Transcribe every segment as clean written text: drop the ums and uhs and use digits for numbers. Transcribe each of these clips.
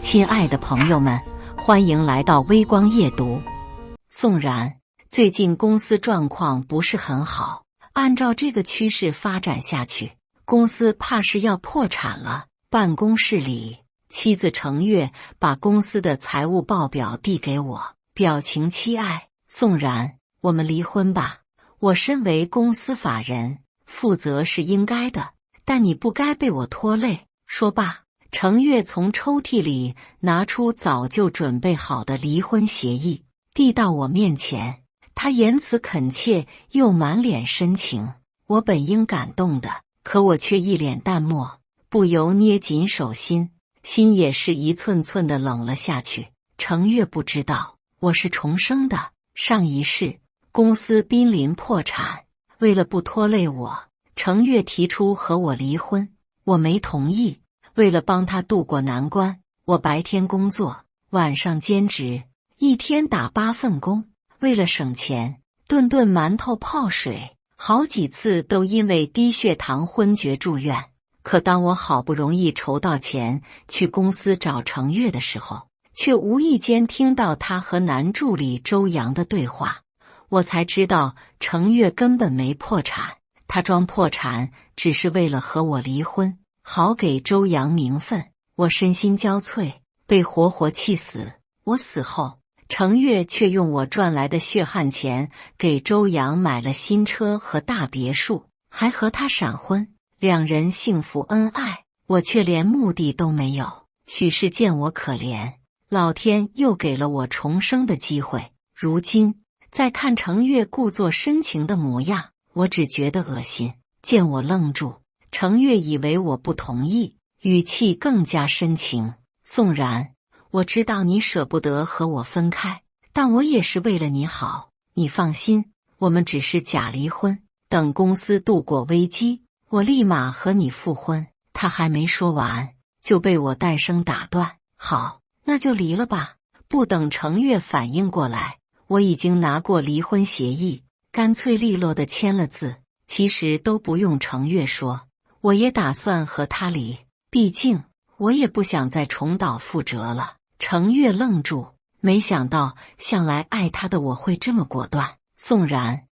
亲爱的朋友们，欢迎来到微光夜读。宋然，最近公司状况不是很好，按照这个趋势发展下去，公司怕是要破产了。办公室里，妻子程月把公司的财务报表递给我，表情凄哀。宋然，我们离婚吧。我身为公司法人，负责是应该的，但你不该被我拖累。说罢，程月从抽屉里拿出早就准备好的离婚协议，递到我面前。他言辞恳切又满脸深情，我本应感动的，可我却一脸淡漠，不由捏紧手心，心也是一寸寸的冷了下去。程月不知道，我是重生的。上一世，公司濒临破产，为了不拖累我，程月提出和我离婚，我没同意。为了帮他渡过难关，我白天工作，晚上兼职，一天打8份工。为了省钱，顿顿馒头泡水，好几次都因为低血糖昏厥住院。可当我好不容易筹到钱去公司找程月的时候，却无意间听到他和男助理周阳的对话，我才知道程月根本没破产，他装破产只是为了和我离婚，好给周阳名分。我身心交瘁，被活活气死。我死后，程月却用我赚来的血汗钱给周阳买了新车和大别墅，还和他闪婚，两人幸福恩爱。我却连目的都没有，许是见我可怜，老天又给了我重生的机会。如今再看程月故作深情的模样，我只觉得恶心。见我愣住，程月以为我不同意，语气更加深情。宋然，我知道你舍不得和我分开，但我也是为了你好。你放心，我们只是假离婚，等公司度过危机，我立马和你复婚。他还没说完，就被我淡声打断。好，那就离了吧。不等程月反应过来，我已经拿过离婚协议，干脆利落地签了字。其实都不用程月说，我也打算和他离，毕竟我也不想再重蹈覆辙了。程月愣住，没想到向来爱他的我会这么果断。宋然，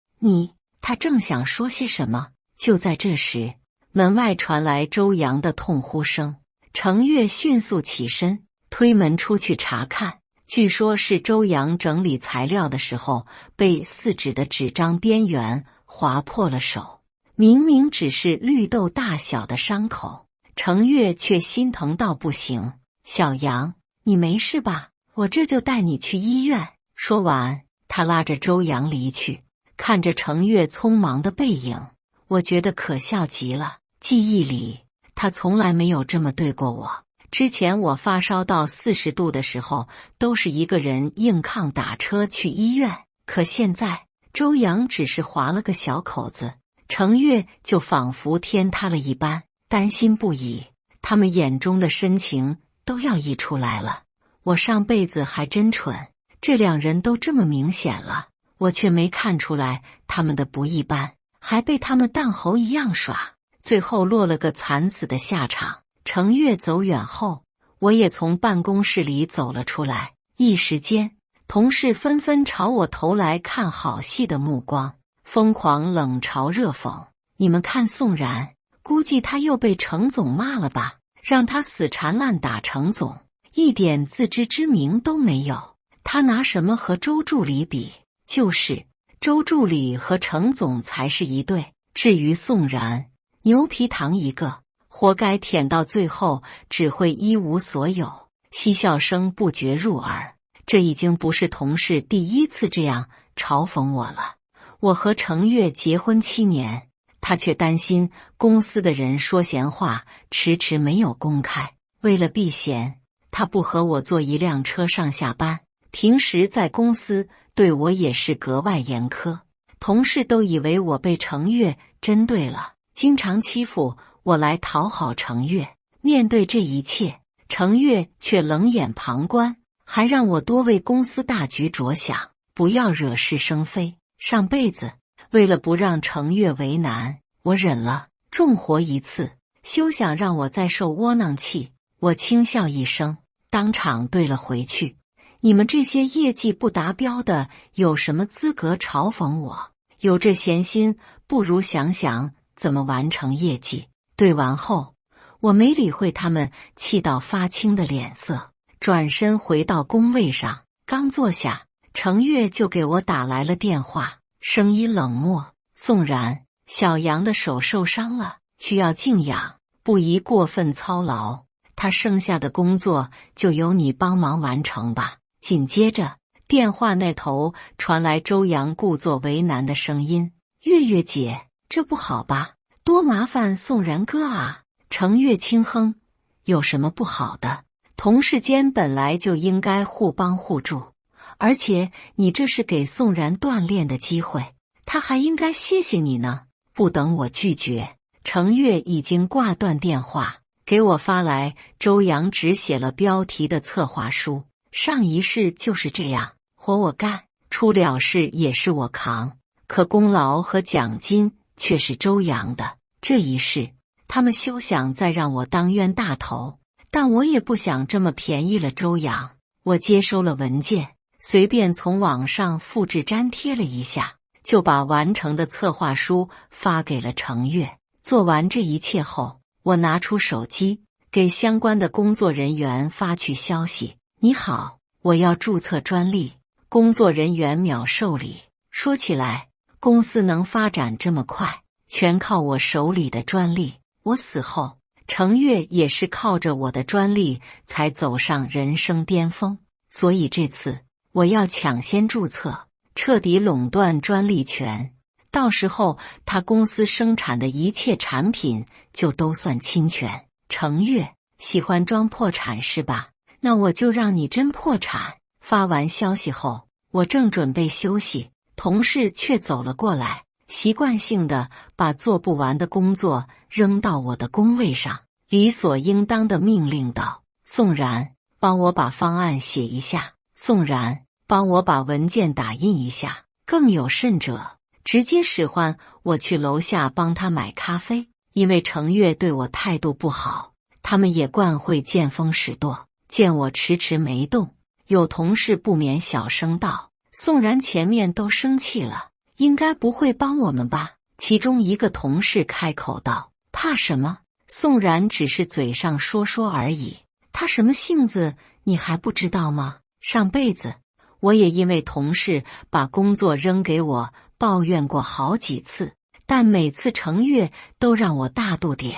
他正想说些什么，就在这时，门外传来周阳的痛呼声。程月迅速起身，推门出去查看，据说是周阳整理材料的时候，被4指的纸张边缘划破了手。明明只是绿豆大小的伤口，程月却心疼到不行。小杨，你没事吧？我这就带你去医院。说完，他拉着周阳离去。看着程月匆忙的背影，我觉得可笑极了。记忆里，他从来没有这么对过我。之前我发烧到40度的时候，都是一个人硬抗打车去医院。可现在，周阳只是划了个小口子，程月就仿佛天塌了一般，担心不已。他们眼中的深情都要溢出来了。我上辈子还真蠢，这两人都这么明显了，我却没看出来他们的不一般，还被他们当猴一样耍，最后落了个惨死的下场。程月走远后，我也从办公室里走了出来，一时间，同事纷纷朝我投来看好戏的目光，疯狂冷嘲热讽。你们看宋然，估计他又被程总骂了吧，让他死缠烂打程总，一点自知之明都没有。他拿什么和周助理比？就是周助理和程总才是一对，至于宋然，牛皮糖一个，活该舔到最后只会一无所有。嬉笑声不绝入耳，这已经不是同事第一次这样嘲讽我了。我和程月结婚7年，他却担心公司的人说闲话，迟迟没有公开。为了避嫌，他不和我坐一辆车上下班，平时在公司对我也是格外严苛。同事都以为我被程月针对了，经常欺负我来讨好程月。面对这一切，程月却冷眼旁观，还让我多为公司大局着想，不要惹是生非。上辈子为了不让程月为难，我忍了，重活一次，休想让我再受窝囊气。我轻笑一声，当场怼了回去。你们这些业绩不达标的，有什么资格嘲讽我？有这闲心，不如想想怎么完成业绩。对完后，我没理会他们气到发青的脸色，转身回到工位上。刚坐下，程月就给我打来了电话，声音冷漠：“宋然，小杨的手受伤了，需要静养，不宜过分操劳。他剩下的工作就由你帮忙完成吧。”紧接着，电话那头传来周阳故作为难的声音：“月月姐，这不好吧？多麻烦宋然哥啊！”程月轻哼：“有什么不好的？同事间本来就应该互帮互助，而且你这是给宋然锻炼的机会，他还应该谢谢你呢。”不等我拒绝，程月已经挂断电话，给我发来周阳只写了标题的策划书。上一世就是这样，活我干，出了事也是我扛，可功劳和奖金却是周阳的。这一世，他们休想再让我当冤大头，但我也不想这么便宜了周阳。我接收了文件，随便从网上复制粘贴了一下，就把完成的策划书发给了程月。做完这一切后，我拿出手机，给相关的工作人员发去消息：“你好，我要注册专利。”工作人员秒受理。说起来，公司能发展这么快，全靠我手里的专利。我死后，程月也是靠着我的专利才走上人生巅峰。所以这次我要抢先注册，彻底垄断专利权。到时候他公司生产的一切产品就都算侵权。程月，喜欢装破产是吧？那我就让你真破产。发完消息后，我正准备休息，同事却走了过来，习惯性的把做不完的工作扔到我的工位上，理所应当的命令道：“宋然，帮我把方案写一下。宋然，帮我把文件打印一下。更有甚者，直接使唤我去楼下帮他买咖啡。”因为程月对我态度不好，他们也惯会见风使舵。见我迟迟没动，有同事不免小声道：“宋然前面都生气了，应该不会帮我们吧？”其中一个同事开口道：“怕什么？宋然只是嘴上说说而已，他什么性子你还不知道吗？上辈子我也因为同事把工作扔给我抱怨过好几次，但每次程月都让我大度点，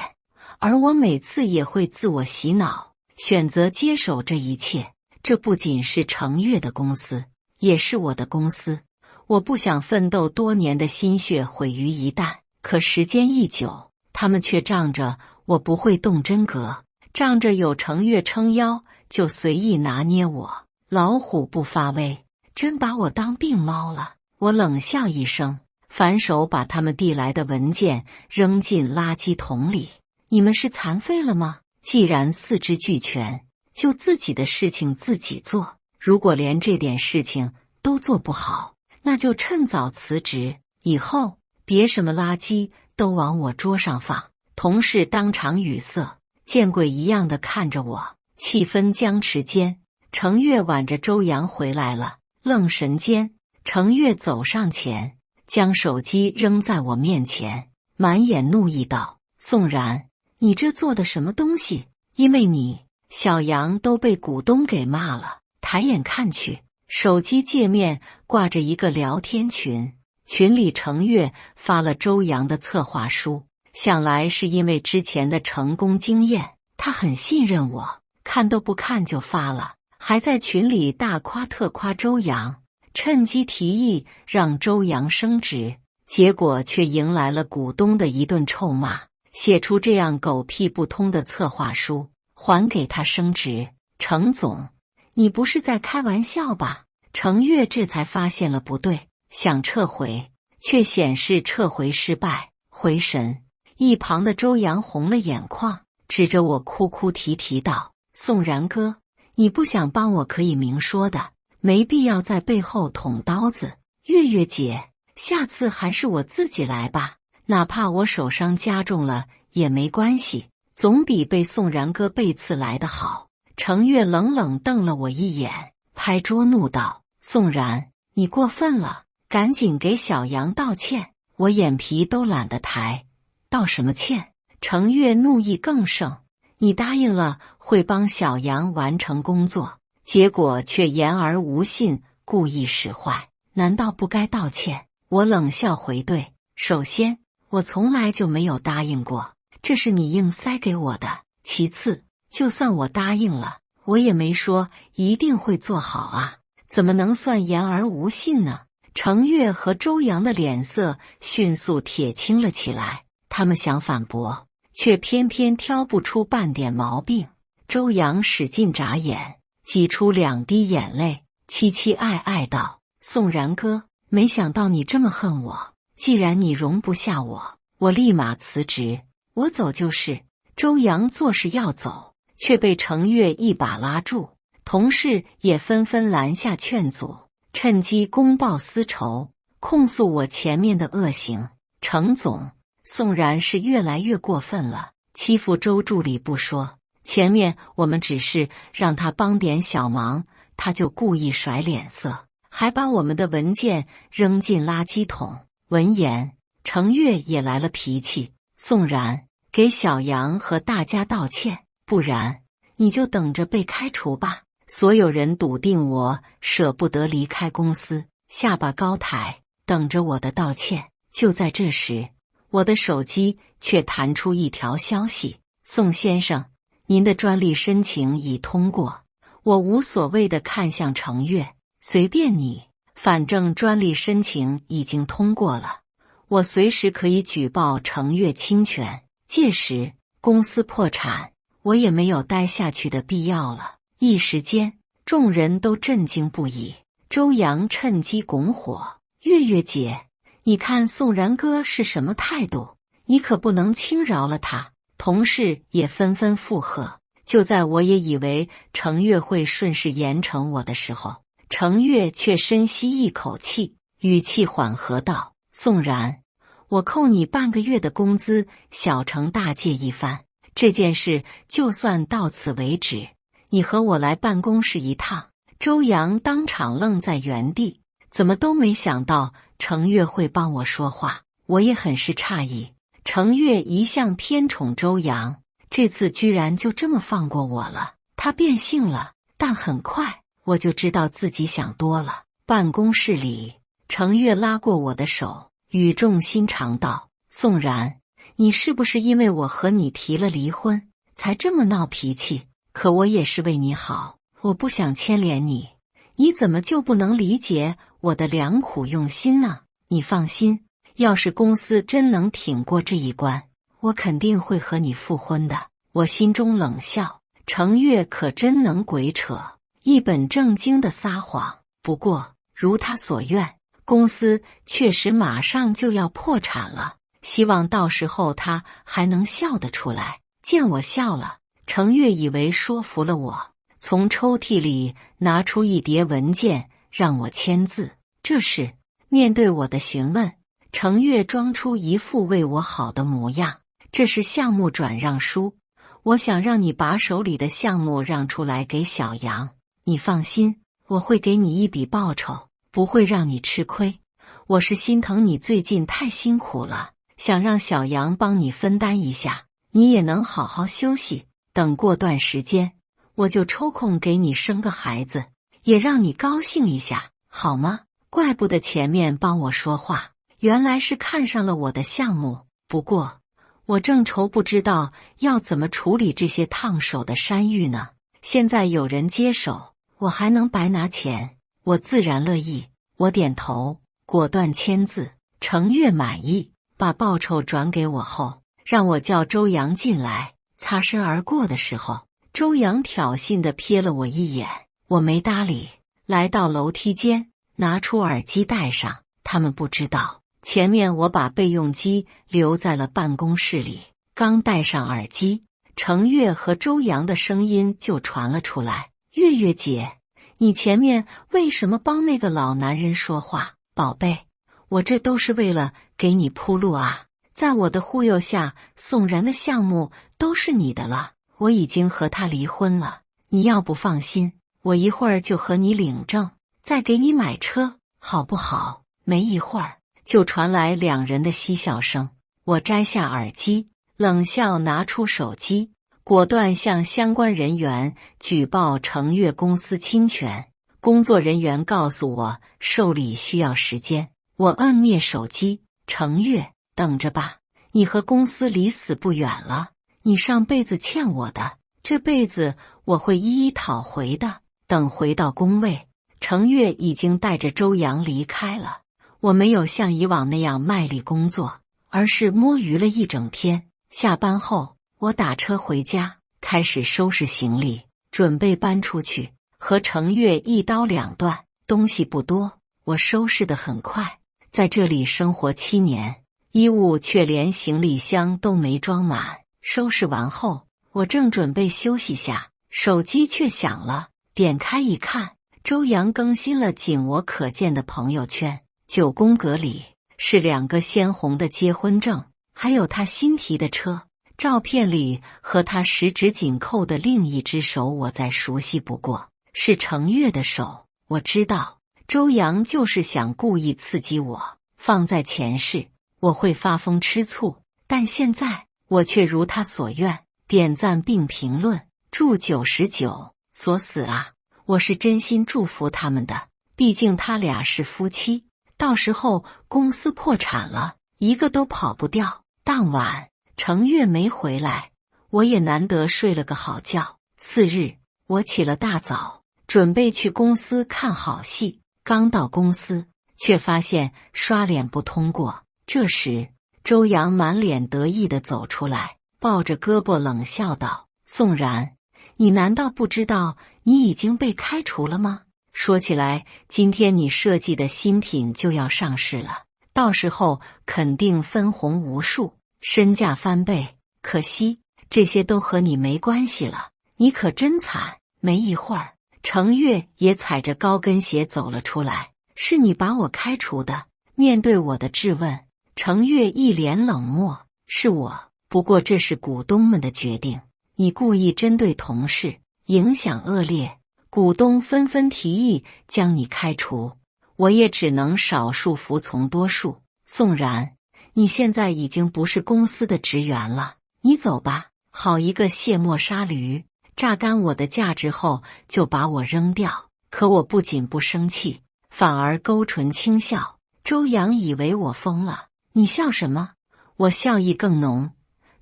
而我每次也会自我洗脑，选择接手这一切。这不仅是程月的公司，也是我的公司。我不想奋斗多年的心血毁于一旦，可时间一久，他们却仗着我不会动真格，仗着有程月撑腰，就随意拿捏我。老虎不发威，真把我当病猫了。我冷笑一声，反手把他们递来的文件扔进垃圾桶里。你们是残废了吗？既然四肢俱全，就自己的事情自己做。如果连这点事情都做不好，那就趁早辞职，以后别什么垃圾都往我桌上放。同事当场语塞，见鬼一样的看着我，气氛僵持间，程月挽着周阳回来了。愣神间，程月走上前，将手机扔在我面前，满眼怒意道：“宋然，你这做的什么东西？因为你，小杨都被股东给骂了。”抬眼看去，手机界面挂着一个聊天群，群里程月发了周阳的策划书，想来是因为之前的成功经验，他很信任我，看都不看就发了，还在群里大夸特夸周阳，趁机提议让周阳升职，结果却迎来了股东的一顿臭骂，写出这样狗屁不通的策划书，还给他升职。程总，你不是在开玩笑吧？程月这才发现了不对，想撤回，却显示撤回失败。回神，一旁的周阳红了眼眶，指着我哭哭啼啼道：“宋然哥，你不想帮我可以明说的，没必要在背后捅刀子。月月姐，下次还是我自己来吧，哪怕我手伤加重了也没关系，总比被宋然哥背刺来的好。”程月冷冷瞪了我一眼，拍桌怒道：“宋然，你过分了，赶紧给小杨道歉！”我眼皮都懒得抬，道什么歉？程月怒意更盛，你答应了会帮小杨完成工作，结果却言而无信，故意使坏，难道不该道歉？我冷笑回对：首先，我从来就没有答应过，这是你硬塞给我的。其次，就算我答应了，我也没说一定会做好啊，怎么能算言而无信呢？程月和周扬的脸色迅速铁青了起来，他们想反驳，却偏偏挑不出半点毛病。周扬使劲眨眼，挤出2滴眼泪，凄凄爱爱道：“宋然哥，没想到你这么恨我，既然你容不下我，我立马辞职，我走就是。”周扬做事要走，却被程月一把拉住，同事也纷纷拦下劝阻，趁机公报私仇，控诉我前面的恶行。程总，宋然是越来越过分了，欺负周助理不说，前面我们只是让他帮点小忙，他就故意甩脸色，还把我们的文件扔进垃圾桶。闻言，程月也来了脾气：“宋然，给小杨和大家道歉，不然你就等着被开除吧。”所有人笃定我舍不得离开公司，下巴高抬，等着我的道歉。就在这时，我的手机却弹出一条消息：“宋先生，您的专利申请已通过。”我无所谓地看向程月：“随便你，反正专利申请已经通过了，我随时可以举报程月侵权。届时公司破产，我也没有待下去的必要了。”一时间，众人都震惊不已。周扬趁机拱火：“月月姐，你看宋然哥是什么态度？你可不能轻饶了他。”同事也纷纷附和。就在我也以为程月会顺势严惩我的时候，程月却深吸一口气，语气缓和道：“宋然，我扣你半个月的工资，小惩大戒一番。这件事就算到此为止。你和我来办公室一趟。”周扬当场愣在原地，怎么都没想到程月会帮我说话。我也很是诧异，程月一向偏宠周扬，这次居然就这么放过我了。他变性了，但很快我就知道自己想多了。办公室里，程月拉过我的手，语重心长道：“宋然，你是不是因为我和你提了离婚，才这么闹脾气？可我也是为你好，我不想牵连你，你怎么就不能理解我的良苦用心呢？你放心，要是公司真能挺过这一关，我肯定会和你复婚的。”我心中冷笑，程月可真能鬼扯，一本正经的撒谎。不过如他所愿，公司确实马上就要破产了，希望到时候他还能笑得出来。见我笑了，程月以为说服了我，从抽屉里拿出一叠文件让我签字。这时面对我的询问，程月装出一副为我好的模样：“这是项目转让书，我想让你把手里的项目让出来给小杨。你放心，我会给你一笔报酬，不会让你吃亏。我是心疼你最近太辛苦了，想让小杨帮你分担一下，你也能好好休息。等过段时间，我就抽空给你生个孩子，也让你高兴一下，好吗？”怪不得前面帮我说话，原来是看上了我的项目。不过我正愁不知道要怎么处理这些烫手的山芋呢。现在有人接手，我还能白拿钱，我自然乐意。我点头，果断签字。程月满意，把报酬转给我后，让我叫周扬进来。擦身而过的时候，周扬挑衅地瞥了我一眼，我没搭理，来到楼梯间，拿出耳机戴上。他们不知道，前面我把备用机留在了办公室里。刚戴上耳机，程月和周扬的声音就传了出来：“月月姐，你前面为什么帮那个老男人说话？宝贝，我这都是为了给你铺路啊。在我的忽悠下，宋然的项目都是你的了，我已经和他离婚了，你要不放心，我一会儿就和你领证，再给你买车，好不好？”没一会儿，就传来两人的嬉笑声。我摘下耳机，冷笑，拿出手机，果断向相关人员举报程越公司侵权。工作人员告诉我，受理需要时间。我摁灭手机，程越，等着吧，你和公司离死不远了。你上辈子欠我的，这辈子我会一一讨回的。等回到工位，程越已经带着周阳离开了。我没有像以往那样卖力工作，而是摸鱼了一整天。下班后，我打车回家，开始收拾行李，准备搬出去。和程越一刀两断，东西不多，我收拾得很快。在这里生活7年，衣物却连行李箱都没装满。收拾完后，我正准备休息下，手机却响了。点开一看，周阳更新了仅我可见的朋友圈，9宫格里是2个鲜红的结婚证，还有他新提的车。照片里和他十指紧扣的另一只手，我再熟悉不过，是程越的手。我知道周阳就是想故意刺激我。放在前世，我会发疯吃醋，但现在我却如他所愿，点赞并评论，祝99锁死啊！我是真心祝福他们的，毕竟他俩是夫妻，到时候公司破产了，一个都跑不掉。当晚程越没回来，我也难得睡了个好觉。次日，我起了大早，准备去公司看好戏。刚到公司，却发现刷脸不通过。这时，周阳满脸得意地走出来，抱着胳膊冷笑道：“宋然，你难道不知道你已经被开除了吗？说起来，今天你设计的新品就要上市了，到时候肯定分红无数，身价翻倍。可惜这些都和你没关系了，你可真惨。”没一会儿，程越也踩着高跟鞋走了出来。“是你把我开除的？”面对我的质问，程越一脸冷漠：“是我，不过这是股东们的决定。你故意针对同事，影响恶劣，股东纷纷提议将你开除，我也只能少数服从多数。宋然，你现在已经不是公司的职员了，你走吧。好一个卸磨杀驴，榨干我的价值后就把我扔掉。”可我不仅不生气，反而勾唇轻笑。周阳以为我疯了：“你笑什么？”我笑意更浓，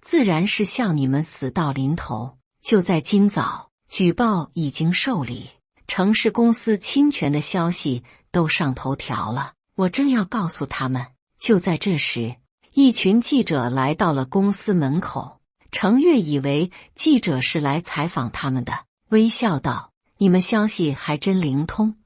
自然是笑你们死到临头。就在今早，举报已经受理，程氏公司侵权的消息都上头条了。我正要告诉他们，就在这时，一群记者来到了公司门口。程越以为记者是来采访他们的，微笑道：“你们消息还真灵通，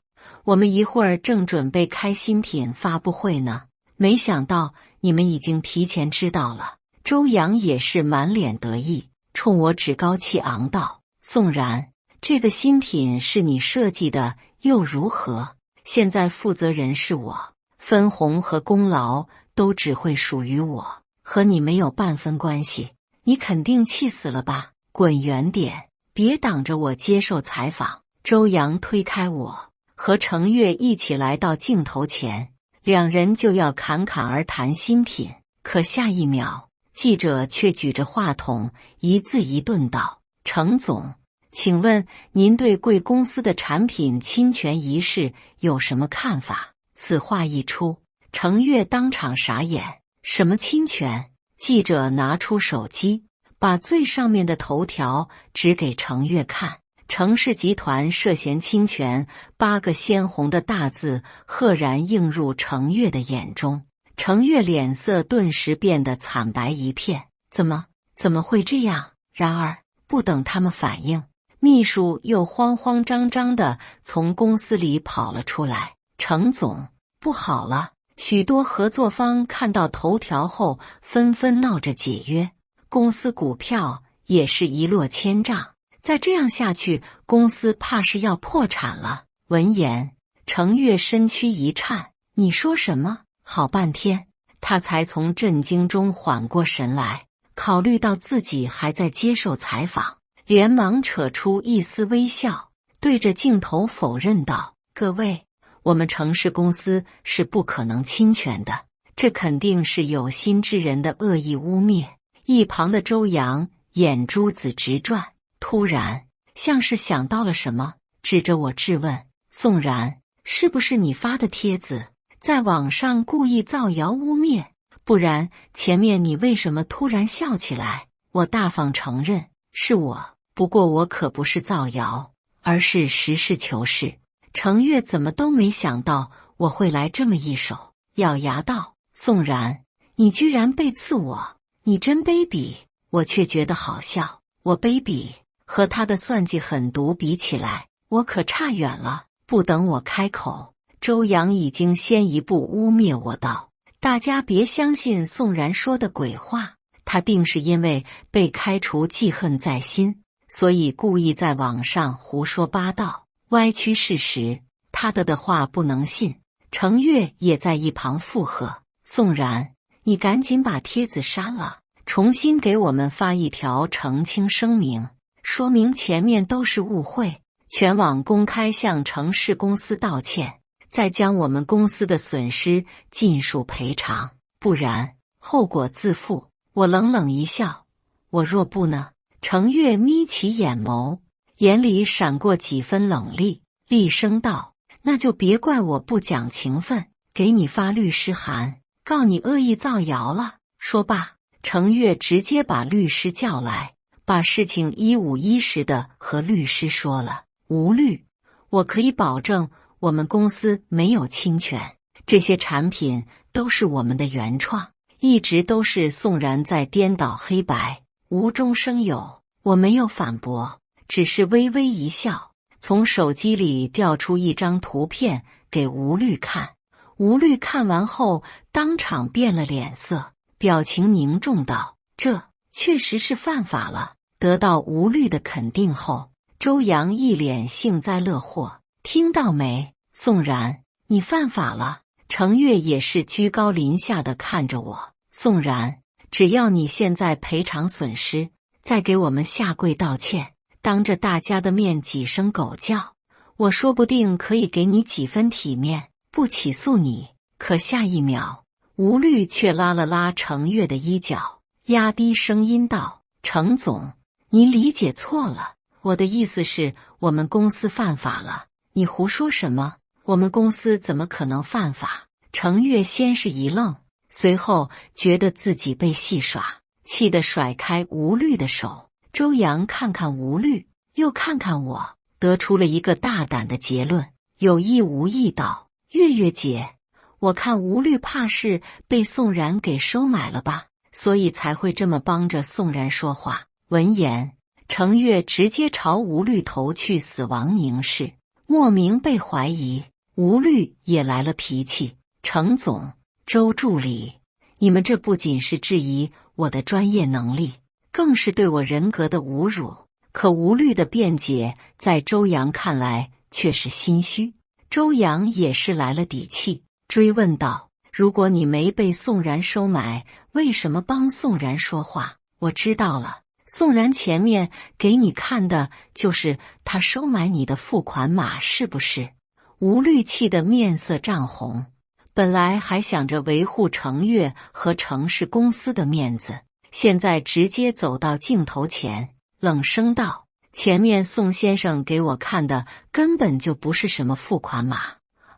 我们一会儿正准备开新品发布会呢，没想到你们已经提前知道了。”周阳也是满脸得意，冲我趾高气昂道：“宋然，这个新品是你设计的又如何？现在负责人是我，分红和功劳都只会属于我，和你没有半分关系。你肯定气死了吧？滚远点，别挡着我接受采访。”周阳推开我，和程越一起来到镜头前，两人就要侃侃而谈新品。可下一秒，记者却举着话筒一字一顿道：“程总，请问您对贵公司的产品侵权一事有什么看法？”此话一出，程越当场傻眼：“什么侵权？”记者拿出手机，把最上面的头条指给程越看：“程氏集团涉嫌侵权，8个鲜红的大字赫然映入程越的眼中。”程越脸色顿时变得惨白一片：“怎么会这样？”然而不等他们反应，秘书又慌慌张张地从公司里跑了出来：“程总，不好了！”许多合作方看到头条后纷纷闹着解约，公司股票也是一落千丈。再这样下去，公司怕是要破产了。闻言，程越身躯一颤：“你说什么？”好半天，他才从震惊中缓过神来，考虑到自己还在接受采访，连忙扯出一丝微笑，对着镜头否认道：“各位，我们程氏公司是不可能侵权的，这肯定是有心之人的恶意污蔑。”一旁的周扬眼珠子直转，突然像是想到了什么，指着我质问：“宋然，是不是你发的帖子，在网上故意造谣污蔑？不然前面你为什么突然笑起来？”我大方承认是我，不过我可不是造谣，而是实事求是。程月怎么都没想到我会来这么一手，咬牙道：“宋然，你居然背刺我，你真卑鄙！”我却觉得好笑，我卑鄙和他的算计狠毒比起来，我可差远了。不等我开口，周扬已经先一步污蔑我道：“大家别相信宋然说的鬼话，他定是因为被开除记恨在心，所以故意在网上胡说八道，歪曲事实。他的话不能信。”程月也在一旁附和：“宋然，你赶紧把帖子删了，重新给我们发一条澄清声明，说明前面都是误会，全网公开向程氏公司道歉，再将我们公司的损失尽数赔偿，不然后果自负。”我冷冷一笑：“我若不呢？”程月眯起眼眸，眼里闪过几分冷厉，厉声道：“那就别怪我不讲情分，给你发律师函，告你恶意造谣了。”说罢，程月直接把律师叫来，把事情一五一十的和律师说了。吴律，我可以保证我们公司没有侵权，这些产品都是我们的原创，一直都是宋然在颠倒黑白，无中生有。我没有反驳，只是微微一笑，从手机里调出一张图片给吴律看。吴律看完后当场变了脸色，表情凝重道：“这确实是犯法了。”得到吴律的肯定后，周扬一脸幸灾乐祸：“听到没，宋然，你犯法了。”程月也是居高临下的看着我：“宋然，只要你现在赔偿损失，再给我们下跪道歉，当着大家的面几声狗叫，我说不定可以给你几分体面，不起诉你。”可下一秒，吴律却拉了拉程月的衣角，压低声音道：“程总，您理解错了，我的意思是我们公司犯法了。”“你胡说什么？我们公司怎么可能犯法？”程月先是一愣，随后觉得自己被戏耍，气得甩开吴律的手。周扬看看吴律，又看看我，得出了一个大胆的结论，有意无意道：“月月姐，我看吴律怕是被宋然给收买了吧，所以才会这么帮着宋然说话。”闻言，程月直接朝吴律投去死亡凝视，莫名被怀疑。吴律也来了脾气：“程总，周助理，你们这不仅是质疑我的专业能力，更是对我人格的侮辱。”可吴律的辩解在周扬看来却是心虚。周扬也是来了底气，追问道：“如果你没被宋然收买，为什么帮宋然说话？”“我知道了，宋然前面给你看的就是他收买你的付款码，是不是？”吴律气得面色涨红，本来还想着维护程月和程氏公司的面子，现在直接走到镜头前，冷声道：“前面宋先生给我看的根本就不是什么付款码，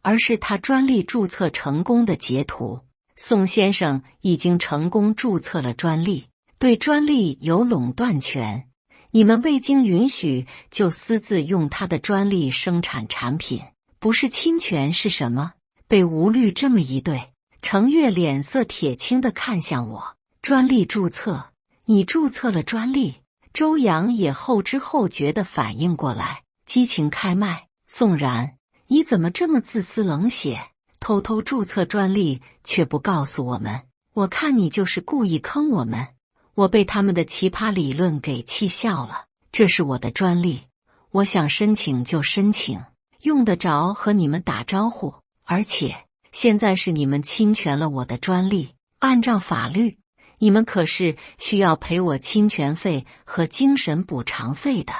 而是他专利注册成功的截图。宋先生已经成功注册了专利，对专利有垄断权，你们未经允许就私自用他的专利生产产品，不是侵权是什么？”被吴律这么一对，程月脸色铁青地看向我：“专利注册？你注册了专利？”周扬也后知后觉地反应过来，激情开麦：“宋然，你怎么这么自私冷血，偷偷注册专利却不告诉我们？我看你就是故意坑我们。”我被他们的奇葩理论给气笑了。这是我的专利，我想申请就申请，用得着和你们打招呼？而且现在是你们侵权了我的专利，按照法律，你们可是需要赔我侵权费和精神补偿费的。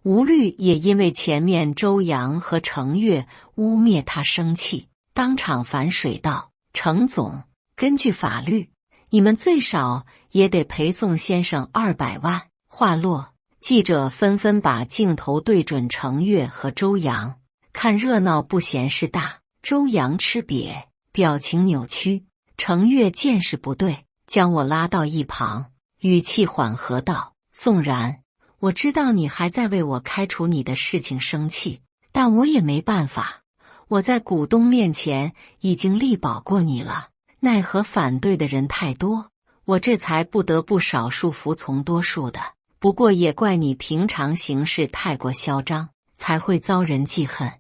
吴律也因为前面周扬和程月污蔑他生气，当场反水道：程总，根据法律，你们最少也得赔宋先生200万。话落，记者纷纷把镜头对准程月和周扬，看热闹不嫌事大。周扬吃瘪，表情扭曲。程月见势不对，将我拉到一旁，语气缓和道：宋然，我知道你还在为我开除你的事情生气，但我也没办法。我在股东面前已经力保过你了，奈何反对的人太多，我这才不得不少数服从多数的。不过也怪你平常行事太过嚣张，才会遭人记恨。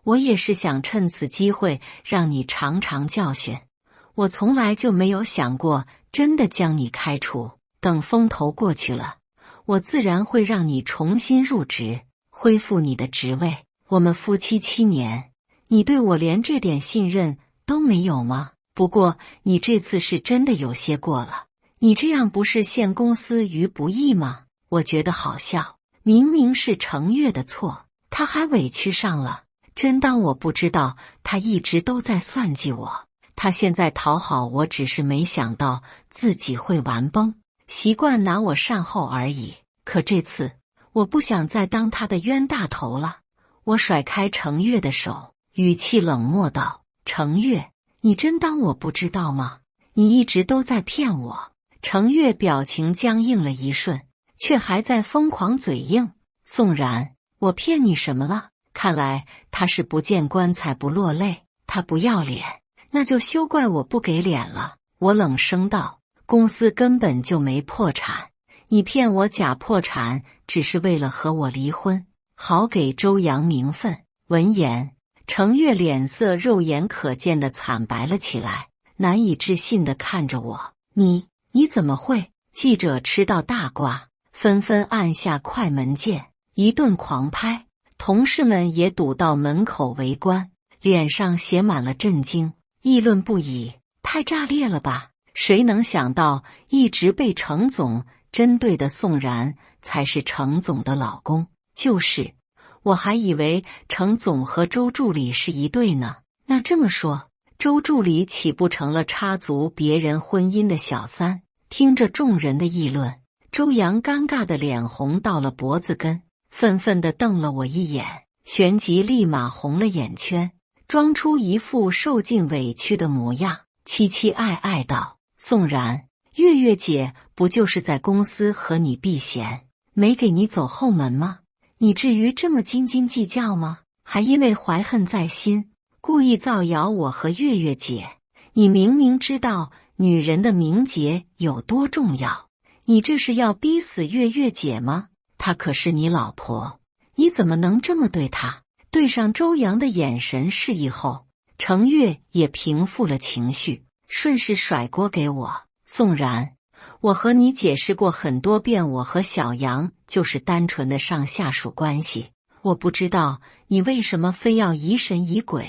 我也是想趁此机会让你尝尝教训。我从来就没有想过真的将你开除，等风头过去了，我自然会让你重新入职，恢复你的职位。我们夫妻7年，你对我连这点信任都没有吗？不过你这次是真的有些过了，你这样不是陷公司于不义吗？我觉得好笑，明明是程月的错，他还委屈上了，真当我不知道他一直都在算计我。他现在讨好我，只是没想到自己会完崩，习惯拿我善后而已。可这次我不想再当他的冤大头了。我甩开程月的手，语气冷漠道：程月，你真当我不知道吗？你一直都在骗我。程月表情僵硬了一瞬，却还在疯狂嘴硬。宋然，我骗你什么了？看来他是不见棺材不落泪，他不要脸，那就休怪我不给脸了。我冷声道：公司根本就没破产，你骗我假破产，只是为了和我离婚，好给周扬名分。闻言，程月脸色肉眼可见的惨白了起来，难以置信地看着我：你怎么会？记者吃到大瓜，纷纷按下快门键，一顿狂拍。同事们也堵到门口围观，脸上写满了震惊，议论不已。太炸裂了吧！谁能想到一直被程总针对的宋然才是程总的老公？就是，我还以为程总和周助理是一对呢。那这么说，周助理岂不成了插足别人婚姻的小三？听着众人的议论，周扬尴尬的脸红到了脖子根，愤愤地瞪了我一眼，旋即立马红了眼圈，装出一副受尽委屈的模样，凄凄爱爱道：宋然，月月姐不就是在公司和你避嫌，没给你走后门吗？你至于这么斤斤计较吗？还因为怀恨在心，故意造谣我和月月姐？你明明知道女人的名节有多重要，你这是要逼死月月姐吗？她可是你老婆，你怎么能这么对她？对上周扬的眼神示意后，程月也平复了情绪，顺势甩锅给我：宋然，我和你解释过很多遍，我和小杨就是单纯的上下属关系，我不知道你为什么非要疑神疑鬼，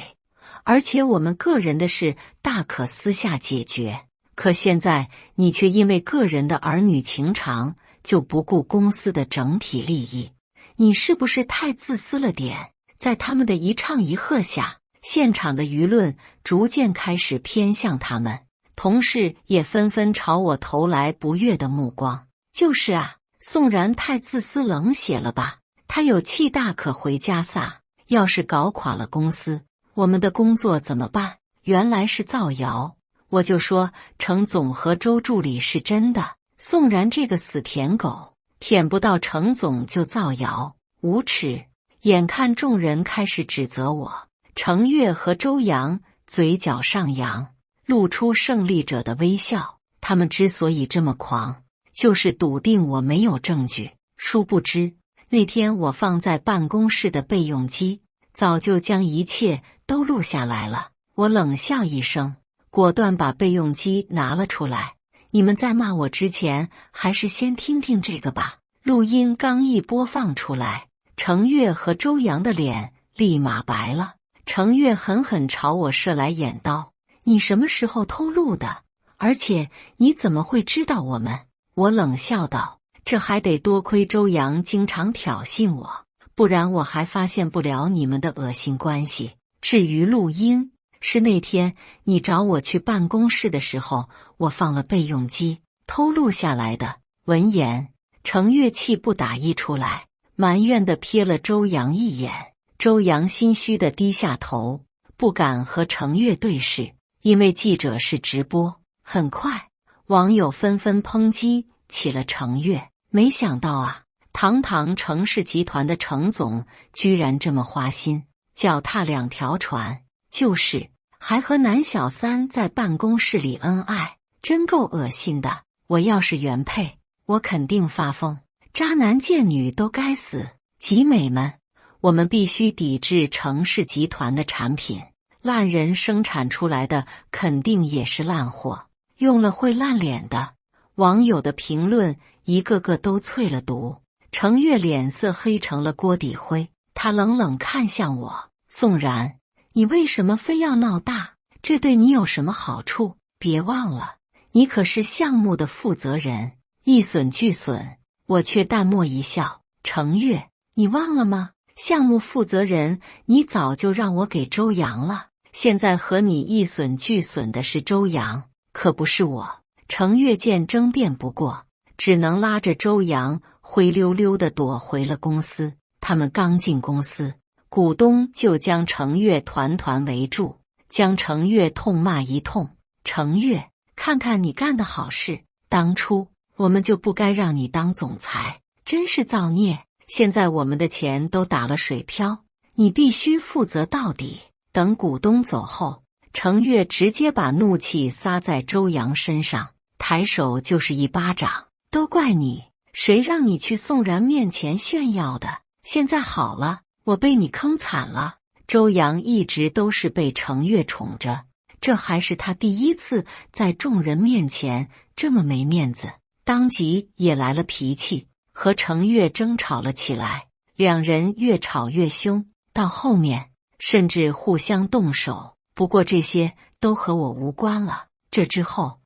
而且我们个人的事大可私下解决，可现在你却因为个人的儿女情长就不顾公司的整体利益，你是不是太自私了点？在他们的一唱一和下，现场的舆论逐渐开始偏向他们，同事也纷纷朝我投来不悦的目光。就是啊，宋然太自私冷血了吧？他有气大可回家撒，要是搞垮了公司，我们的工作怎么办？原来是造谣，我就说程总和周助理是真的，宋然这个死舔狗，舔不到程总就造谣，无耻！眼看众人开始指责我，程月和周扬嘴角上扬，露出胜利者的微笑。他们之所以这么狂，就是笃定我没有证据。殊不知，那天我放在办公室的备用机早就将一切都录下来了。我冷笑一声，果断把备用机拿了出来。你们在骂我之前，还是先听听这个吧。录音刚一播放出来，程月和周扬的脸立马白了。程月狠狠朝我射来眼刀：你什么时候偷录的？而且你怎么会知道我们？我冷笑道：“这还得多亏周阳经常挑衅我，不然我还发现不了你们的恶心关系。至于录音，是那天你找我去办公室的时候，我放了备用机偷录下来的。”闻言，程月气不打一处来，埋怨地瞥了周阳一眼。周阳心虚地低下头，不敢和程月对视，因为记者是直播。很快，网友纷纷抨击起了程月。没想到啊，堂堂程氏集团的程总居然这么花心，脚踏两条船，就是还和男小三在办公室里恩爱，真够恶心的。我要是原配，我肯定发疯，渣男贱女都该死。集美们，我们必须抵制程氏集团的产品，烂人生产出来的肯定也是烂货，用了会烂脸的。网友的评论一个个都淬了毒。程月脸色黑成了锅底灰，他冷冷看向我：“宋然，你为什么非要闹大？这对你有什么好处？别忘了，你可是项目的负责人，一损俱损。”我却淡漠一笑：“程月，你忘了吗？项目负责人你早就让我给周阳了，现在和你一损俱损的是周阳，可不是我。”程月见争辩不过，只能拉着周阳灰溜溜地躲回了公司。他们刚进公司，股东就将程月团团围住，将程月痛骂一通。程月，看看你干的好事，当初我们就不该让你当总裁，真是造孽。现在我们的钱都打了水漂，你必须负责到底。等股东走后，程月直接把怒气撒在周阳身上，抬手就是一巴掌。都怪你，谁让你去宋然面前炫耀的？现在好了，我被你坑惨了。周阳一直都是被程月宠着，这还是他第一次在众人面前这么没面子，当即也来了脾气，和程月争吵了起来。两人越吵越凶，到后面甚至互相动手。不过这些都和我无关了。这之后，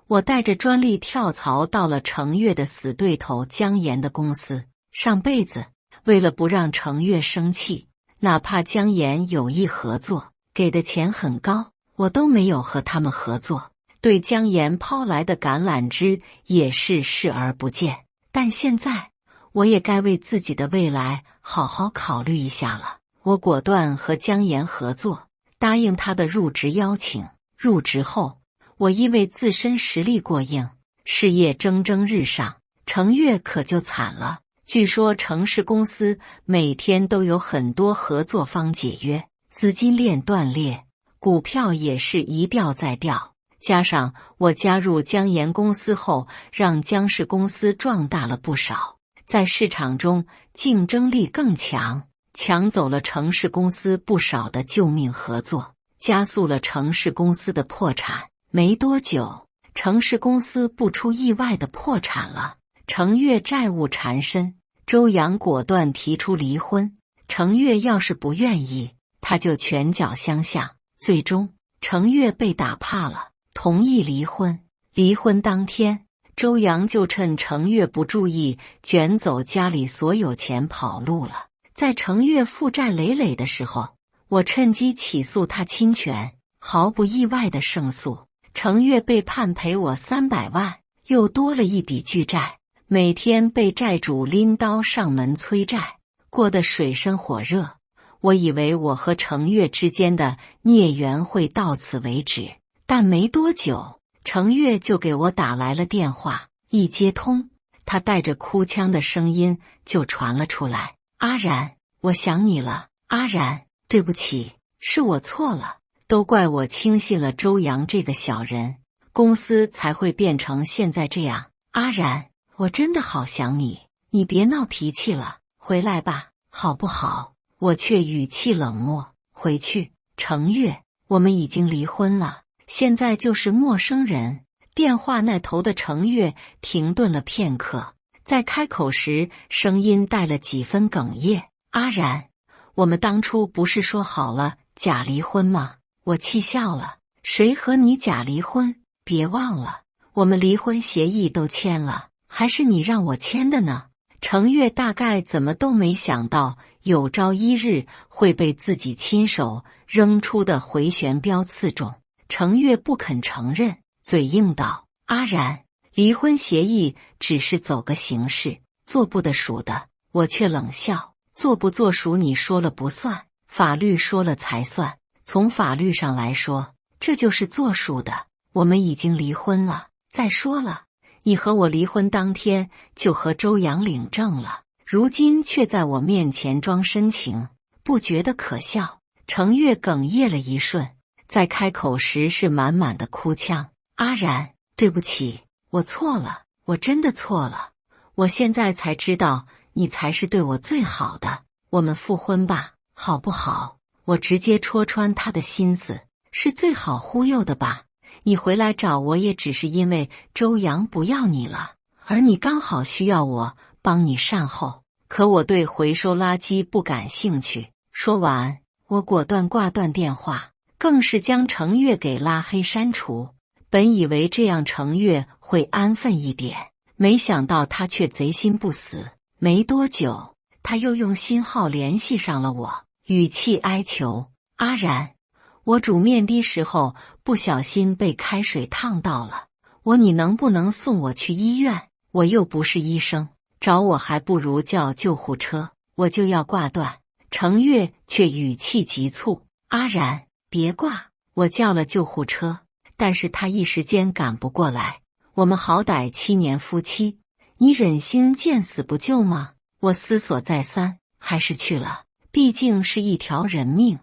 我带着专利跳槽到了程月的死对头姜岩的公司。上辈子为了不让程月生气，哪怕姜岩有意合作，给的钱很高，我都没有和他们合作，对姜岩抛来的橄榄枝也是视而不见。但现在我也该为自己的未来好好考虑一下了。我果断和姜岩合作，答应他的入职邀请。入职后，我因为自身实力过硬，事业蒸蒸日上。程月可就惨了，据说程氏公司每天都有很多合作方解约，资金链断裂，股票也是一掉再掉。加上我加入姜岩公司后，让姜氏公司壮大了不少，在市场中竞争力更强，抢走了程氏公司不少的救命合作，加速了程氏公司的破产。没多久，程氏公司不出意外的破产了，程月债务缠身，周阳果断提出离婚。程月要是不愿意，他就拳脚相向。最终，程月被打怕了，同意离婚。离婚当天，周阳就趁程月不注意，卷走家里所有钱跑路了。在程月负债累累的时候，我趁机起诉他侵权，毫不意外的胜诉。程月被判赔我300万，又多了一笔巨债，每天被债主拎刀上门催债，过得水深火热。我以为我和程月之间的孽缘会到此为止，但没多久，程月就给我打来了电话。一接通，他带着哭腔的声音就传了出来：“阿然，我想你了。阿然，对不起，是我错了。都怪我轻信了周阳这个小人，公司才会变成现在这样。阿然，我真的好想你，你别闹脾气了，回来吧，好不好？”我却语气冷漠：“回去。程月，我们已经离婚了，现在就是陌生人。”电话那头的程月停顿了片刻，在开口时声音带了几分哽咽：“阿然，我们当初不是说好了假离婚吗？”我气笑了：“谁和你假离婚？别忘了，我们离婚协议都签了，还是你让我签的呢。程月大概怎么都没想到，有朝一日会被自己亲手扔出的回旋镖刺中。程月不肯承认，嘴硬道：“阿然，离婚协议只是走个形式，做不得属的。”我却冷笑：“做不做属你说了不算，法律说了才算。从法律上来说，这就是做属的。我们已经离婚了。再说了，你和我离婚当天就和周阳领证了，如今却在我面前装深情，不觉得可笑？”程月哽咽了一瞬，在开口时是满满的哭腔：“阿然，对不起，我错了，我真的错了。我现在才知道你才是对我最好的，我们复婚吧，好不好？”我直接戳穿他的心思，是最好忽悠的吧？你回来找我也只是因为周阳不要你了，而你刚好需要我帮你善后。可我对回收垃圾不感兴趣。说完，我果断挂断电话，更是将程月给拉黑删除。本以为这样程月会安分一点，没想到他却贼心不死。没多久，他又用新号联系上了我，语气哀求：“阿然，我煮面的时候不小心被开水烫到了，你能不能送我去医院？我又不是医生，找我还不如叫救护车。”我就要挂断，程月却语气急促：“阿然，别挂！”我叫了救护车，但是他一时间赶不过来。我们好歹7年夫妻，你忍心见死不救吗？我思索再三，还是去了，毕竟是一条人命，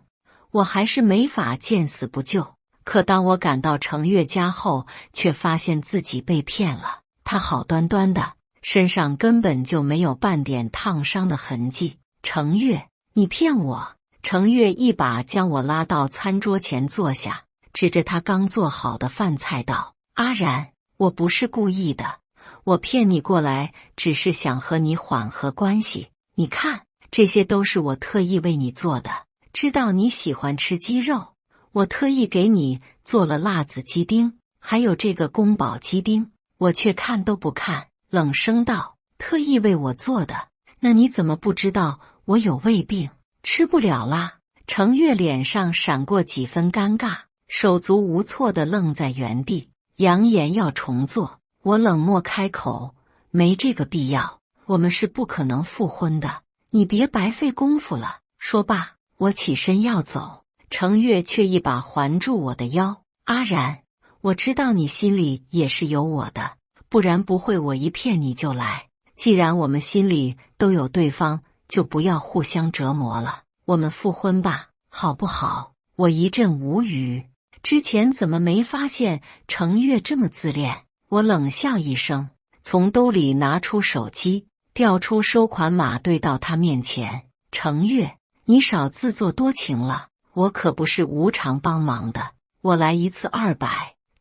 我还是没法见死不救。可当我赶到程月家后，却发现自己被骗了。他好端端的，身上根本就没有半点烫伤的痕迹。程月，你骗我！程月一把将我拉到餐桌前坐下，指着他刚做好的饭菜道：“阿然，我不是故意的，我骗你过来只是想和你缓和关系。你看，这些都是我特意为你做的，知道你喜欢吃鸡肉，我特意给你做了辣子鸡丁，还有这个宫保鸡丁。”我却看都不看，冷声道：“特意为我做的，那你怎么不知道我有胃病，吃不了啦？”程月脸上闪过几分尴尬，手足无措地愣在原地，扬言要重做。我冷漠开口：“没这个必要，我们是不可能复婚的，你别白费功夫了。”说罢，我起身要走，程月却一把环住我的腰：“阿然，我知道你心里也是有我的，不然不会我一骗你就来。既然我们心里都有对方，就不要互相折磨了，我们复婚吧，好不好？”我一阵无语，之前怎么没发现程月这么自恋？我冷笑一声，从兜里拿出手机，调出收款码对到他面前：“程月，你少自作多情了，我可不是无偿帮忙的，我来一次200，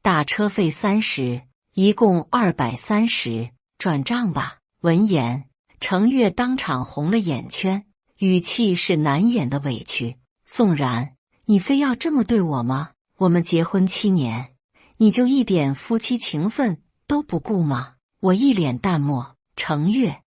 打车费30，一共230，转账吧。”闻言，程月当场红了眼圈，语气是难掩的委屈：“宋然，你非要这么对我吗？我们结婚7年，你就一点夫妻情分都不顾吗？”我一脸淡漠：“程月，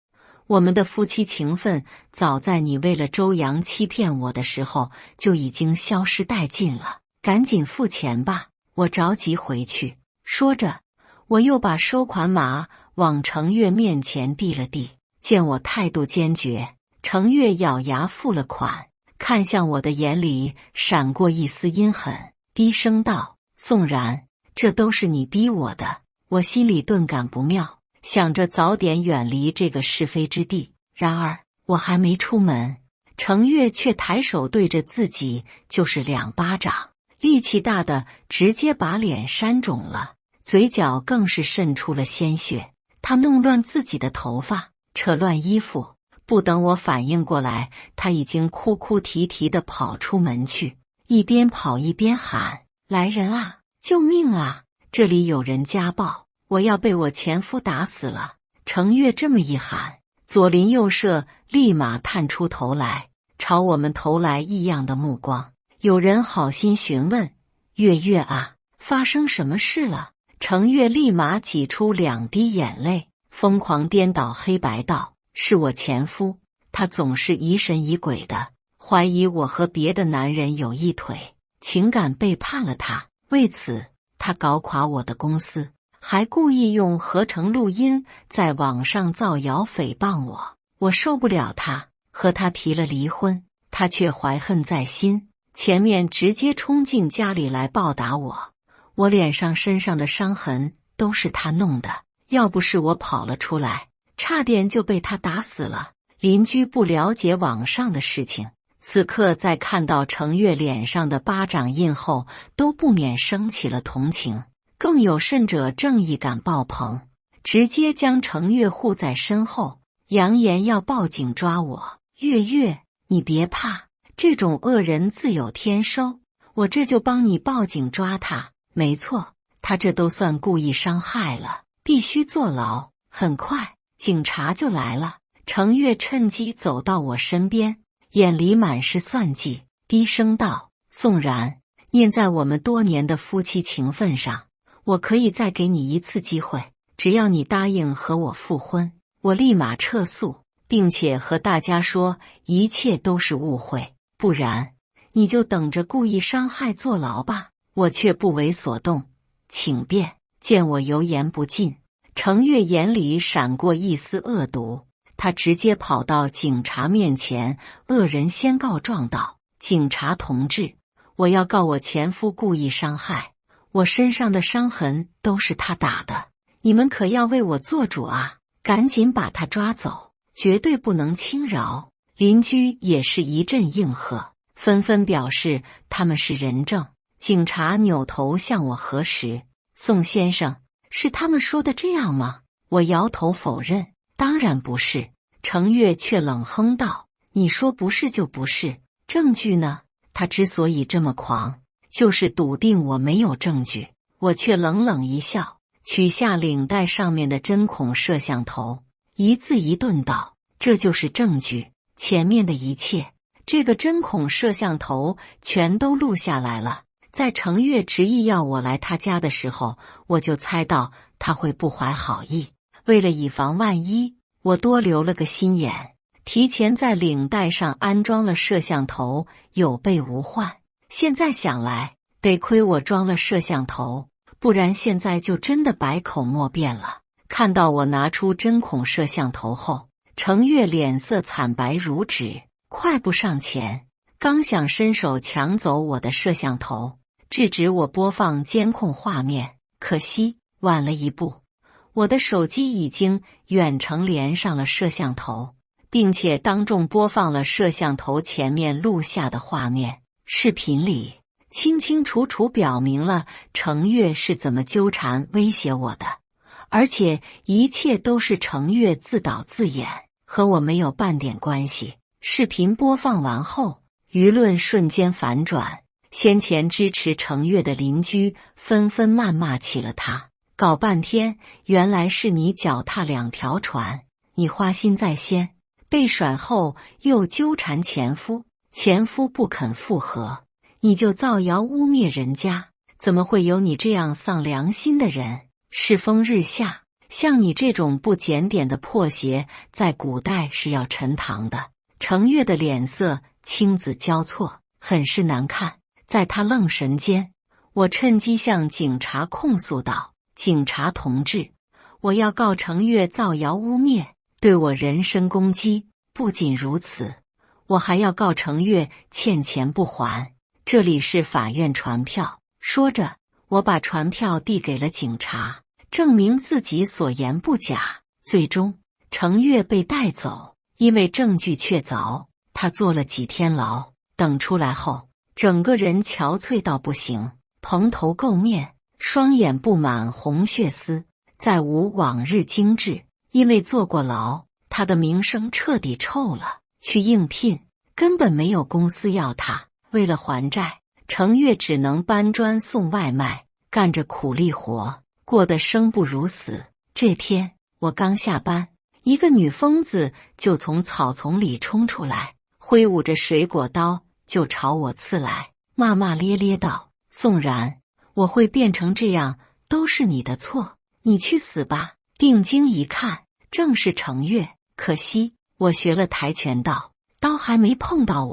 我们的夫妻情分早在你为了周阳欺骗我的时候就已经消失殆尽了，赶紧付钱吧，我着急回去。”说着，我又把收款码往程月面前递了递。见我态度坚决，程月咬牙付了款，看向我的眼里闪过一丝阴狠，低声道：“宋然，这都是你逼我的。”我心里顿感不妙，想着早点远离这个是非之地。然而我还没出门，程月却抬手对着自己就是2巴掌，力气大的直接把脸扇肿了，嘴角更是渗出了鲜血。他弄乱自己的头发，扯乱衣服，不等我反应过来，他已经哭哭啼啼地跑出门去，一边跑一边喊：“来人啊，救命啊！这里有人家暴，我要被我前夫打死了！”程月这么一喊，左邻右舍立马探出头来，朝我们投来异样的目光。有人好心询问：“月月啊，发生什么事了？”程月立马挤出2滴眼泪，疯狂颠倒黑白道：“是我前夫，他总是疑神疑鬼的，怀疑我和别的男人有一腿，情感背叛了他。为此，他搞垮我的公司，还故意用合成录音在网上造谣诽谤我。我受不了他，和他提了离婚，他却怀恨在心，前面直接冲进家里来暴打我。我脸上身上的伤痕都是他弄的，要不是我跑了出来，差点就被他打死了。”邻居不了解网上的事情，此刻在看到程月脸上的巴掌印后，都不免升起了同情。更有甚者，正义感爆棚，直接将程月护在身后，扬言要报警抓我。月月，你别怕，这种恶人自有天收，我这就帮你报警抓他。没错，他这都算故意伤害了，必须坐牢。很快，警察就来了。程月趁机走到我身边，眼里满是算计，低声道：“宋然，念在我们多年的夫妻情分上，我可以再给你一次机会，只要你答应和我复婚，我立马撤诉，并且和大家说一切都是误会，不然你就等着故意伤害坐牢吧。”我却不为所动，请便。见我油盐不进，程月眼里闪过一丝恶毒，他直接跑到警察面前，恶人先告状道：“警察同志，我要告我前夫故意伤害，我身上的伤痕都是他打的，你们可要为我做主啊！赶紧把他抓走，绝对不能轻饶。”邻居也是一阵应和，纷纷表示他们是人证。警察扭头向我核实：“宋先生，是他们说的这样吗？”我摇头否认：“当然不是。”程月却冷哼道：“你说不是就不是，证据呢？”他之所以这么狂，就是笃定我没有证据。我却冷冷一笑，取下领带上面的针孔摄像头，一字一顿道：“这就是证据，前面的一切，这个针孔摄像头全都录下来了。”在程月执意要我来他家的时候，我就猜到他会不怀好意。为了以防万一，我多留了个心眼，提前在领带上安装了摄像头，有备无患。现在想来，得亏我装了摄像头，不然现在就真的百口莫辩了。看到我拿出针孔摄像头后，程月脸色惨白如纸，快步上前，刚想伸手抢走我的摄像头，制止我播放监控画面，可惜晚了一步。我的手机已经远程连上了摄像头，并且当众播放了摄像头前面录下的画面。视频里清清楚楚表明了程月是怎么纠缠威胁我的，而且一切都是程月自导自演，和我没有半点关系。视频播放完后，舆论瞬间反转。先前支持程月的邻居纷纷谩骂起了他，搞半天原来是你脚踏2条船，你花心在先，被甩后又纠缠前夫，前夫不肯复合，你就造谣污蔑人家，怎么会有你这样丧良心的人？世风日下，像你这种不检点的破鞋，在古代是要沉塘的。程月的脸色青紫交错，很是难看。在他愣神间，我趁机向警察控诉道：“警察同志，我要告程月造谣污蔑，对我人身攻击。不仅如此，我还要告程月欠钱不还。这里是法院传票。”说着，我把传票递给了警察，证明自己所言不假。最终，程月被带走，因为证据确凿，他坐了几天牢。等出来后，整个人憔悴到不行，蓬头垢面，双眼布满红血丝，再无往日精致。因为坐过牢，他的名声彻底臭了。去应聘，根本没有公司要他。为了还债，程月只能搬砖送外卖，干着苦力活，过得生不如死。这天，我刚下班，一个女疯子就从草丛里冲出来，挥舞着水果刀就朝我刺来，骂骂咧咧道：“宋然，我会变成这样都是你的错，你去死吧！定睛一看，正是程越。可惜我学了跆拳道，刀还没碰到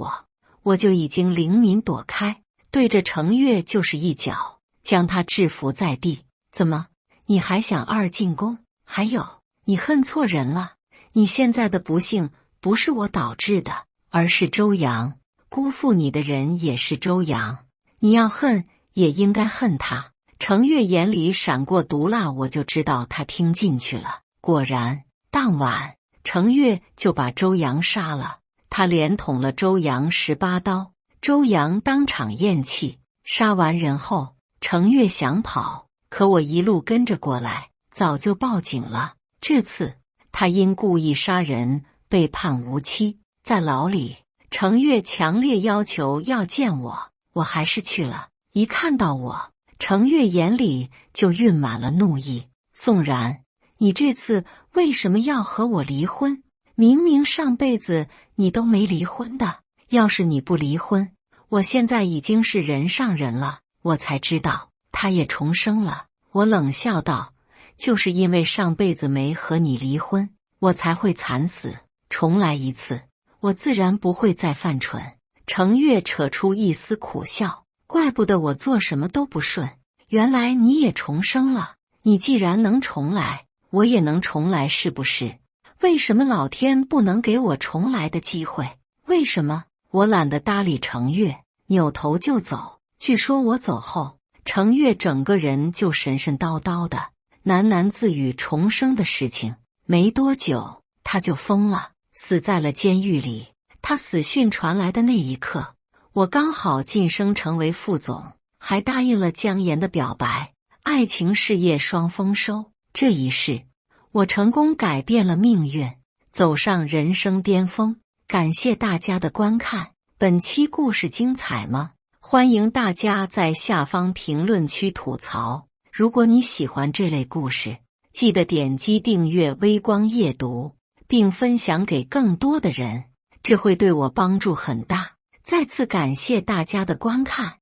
我就已经灵敏躲开，对着程越就是一脚，将他制服在地。怎么，你还想二进宫？还有，你恨错人了。你现在的不幸不是我导致的，而是周扬。辜负你的人也是周扬，你要恨也应该恨他。程越眼里闪过毒辣，我就知道他听进去了。果然，当晚程越就把周扬杀了，他连捅了周扬18刀，周扬当场咽气。杀完人后，程越想跑，可我一路跟着过来，早就报警了。这次他因故意杀人被判无期，在牢里，程越强烈要求要见我，我还是去了。一看到我，程越眼里就蕴满了怒意。宋然，你这次为什么要和我离婚？明明上辈子你都没离婚的，要是你不离婚，我现在已经是人上人了。我才知道他也重生了。我冷笑道，就是因为上辈子没和你离婚，我才会惨死。重来一次，我自然不会再犯蠢。程越扯出一丝苦笑，怪不得我做什么都不顺，原来你也重生了。你既然能重来，我也能重来，是不是？为什么老天不能给我重来的机会？为什么？我懒得搭理程越，扭头就走。据说我走后，程越整个人就神神叨叨的，喃喃自语重生的事情。没多久，他就疯了，死在了监狱里。他死讯传来的那一刻，我刚好晋升成为副总，还答应了姜妍的表白，爱情事业双丰收。这一世，我成功改变了命运，走上人生巅峰。感谢大家的观看，本期故事精彩吗？欢迎大家在下方评论区吐槽。如果你喜欢这类故事，记得点击订阅微光夜读，并分享给更多的人，这会对我帮助很大。再次感谢大家的观看。